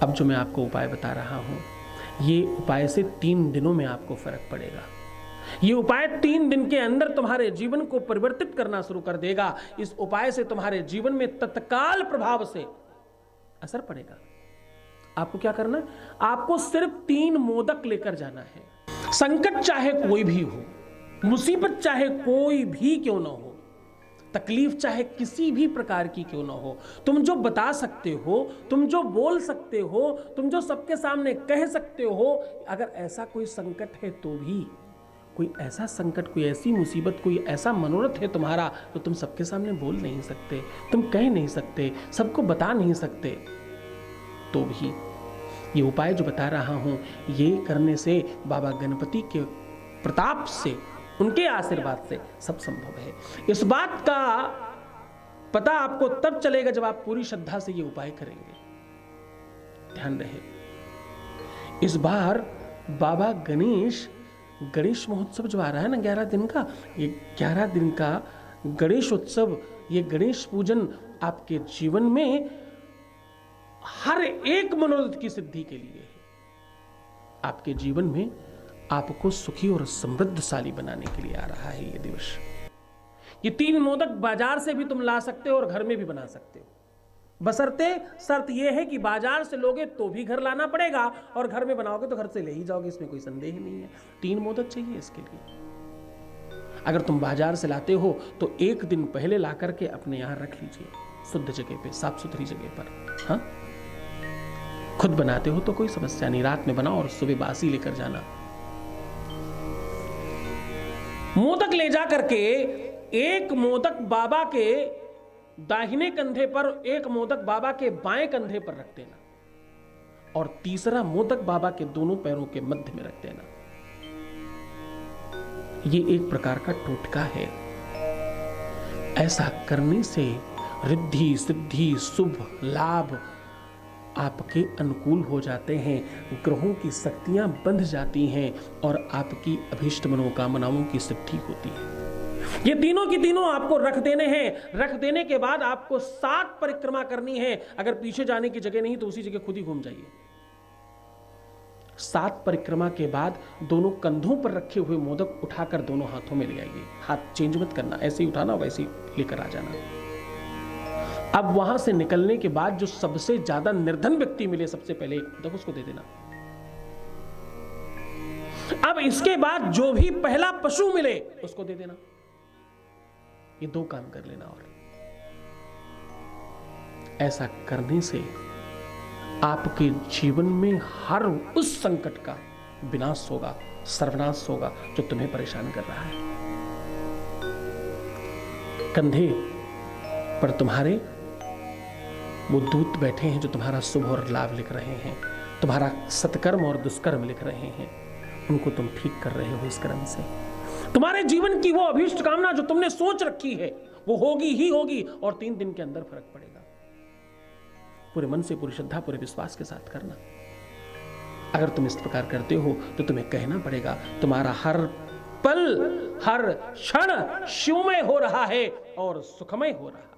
अब जो मैं आपको उपाय बता रहा हूं, ये उपाय से 3 दिनों में आपको फर्क पड़ेगा। ये उपाय 3 दिन के अंदर तुम्हारे जीवन को परिवर्तित करना शुरू कर देगा। इस उपाय से तुम्हारे जीवन में तत्काल प्रभाव से असर पड़ेगा। आपको क्या करना है? आपको सिर्फ 3 मोदक लेकर जाना है। संकट चाहे कोई भी हो, मुसीबत चाहे कोई भी क्यों ना हो, तकलीफ चाहे किसी भी प्रकार की क्यों ना हो, तुम जो बता सकते हो, तुम जो बोल सकते हो, तुम जो सबके सामने कह सकते हो, अगर ऐसा कोई संकट है तो भी, कोई ऐसा संकट, कोई ऐसी मुसीबत, कोई ऐसा मनोरथ है तुम्हारा तो तुम सबके सामने बोल नहीं सकते, तुम कह नहीं सकते, सबको बता नहीं सकते, तो भी ये उपाय जो बता रहा हूं, ये करने से बाबा गणपति के प्रताप से, उनके आशीर्वाद से सब संभव है। इस बात का पता आपको तब चलेगा जब आप पूरी श्रद्धा से ये उपाय करेंगे। ध्यान रहे, इस बार बाबा गणेश महोत्सव जो आ रहा है ना 11 दिन का, ये 11 दिन का गणेश उत्सव, ये गणेश पूजन आपके जीवन में हर एक मनोरथ की सिद्धि के लिए है। आपके जीवन में आपको सुखी और समृद्धशाली बनाने के लिए आ रहा है ये दिवस। ये 3 मोदक बाजार से भी तुम ला सकते हो और घर में भी बना सकते हो, बशर्ते शर्त यह है कि बाजार से लोगे तो भी घर लाना पड़ेगा और घर में बनाओगे तो घर से ले ही जाओगे, इसमें कोई संदेह नहीं है। 3 मोदक चाहिए इसके लिए। अगर तुम बाजार से लाते हो तो 1 दिन पहले ला करके अपने यहां रख लीजिए, शुद्ध जगह पे, साफ सुथरी जगह पर। हाँ, खुद बनाते हो तो कोई समस्या नहीं, रात में बनाओ और सुबह बासी लेकर जाना। मोदक ले जा करके 1 मोदक बाबा के दाहिने कंधे पर, 1 मोदक बाबा के बाएं कंधे पर रख देना और तीसरा मोदक बाबा के दोनों पैरों के मध्य में रख देना। ये एक प्रकार का टोटका है। ऐसा करने से रिद्धि सिद्धि शुभ लाभ आपके अनुकूल हो जाते हैं, ग्रहों की शक्तियां बंध जाती हैं और आपकी अभीष्ट मनोकामनाओं की सिद्धि होती है। ये तीनों की तीनों आपको रख देने हैं। रख देने के बाद आपको 7 परिक्रमा करनी है। अगर पीछे जाने की जगह नहीं तो उसी जगह खुद ही घूम जाइए। 7 परिक्रमा के बाद दोनों कंधों पर रखे हुए मोदक उठाकर दोनों हाथों में ले आइए। हाथ चेंज मत करना, ऐसे ही उठाना वैसे ही लेकर आ जाना। अब वहां से निकलने के बाद जो सबसे ज्यादा निर्धन व्यक्ति मिले, सबसे पहले एक मोदक उसको दे देना। अब इसके बाद जो भी पहला पशु मिले उसको दे देना। ये 2 काम कर लेना। और ऐसा करने से आपके जीवन में हर उस संकट का विनाश होगा, सर्वनाश होगा जो तुम्हें परेशान कर रहा है। कंधे पर तुम्हारे वो दूत बैठे हैं जो तुम्हारा शुभ और लाभ लिख रहे हैं, तुम्हारा सत्कर्म और दुष्कर्म लिख रहे हैं, उनको तुम ठीक कर रहे हो इस कर्म से। तुम्हारे जीवन की वो अभीष्ट कामना जो तुमने सोच रखी है वो होगी ही होगी और 3 दिन के अंदर फर्क पड़ेगा। पूरे मन से, पूरी श्रद्धा, पूरे विश्वास के साथ करना। अगर तुम इस प्रकार करते हो तो तुम्हें कहना पड़ेगा तुम्हारा हर पल, हर क्षण शिवमय हो रहा है और सुखमय हो रहा है।